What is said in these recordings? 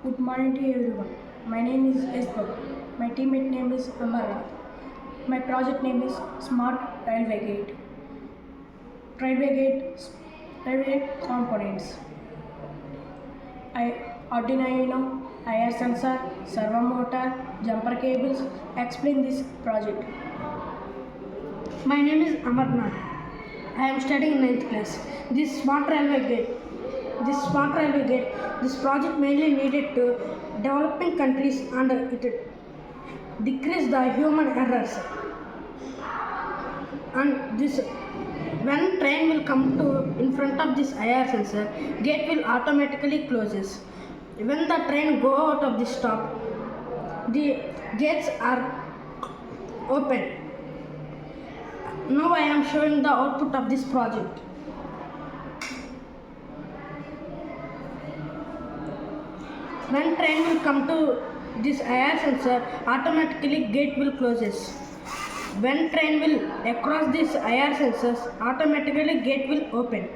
Good morning to everyone. My name is Esbab. My teammate name is Amarnath. My project name is Smart Railway Gate. Railway components. Arduino, IR sensor, servo motor, jumper cables. Explain this project. My name is Amarnath. I am studying in 9th class. This project mainly needed to developing countries and it decrease the human errors. And this, when train will come to in front of this IR sensor, gate will automatically closes. When the train go out of the stop, the gates are open. Now I am showing the output of this project. When train will come to this IR sensor, automatically gate will closes. When train will across this IR sensors, automatically gate will open.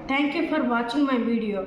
Thank you for watching my video.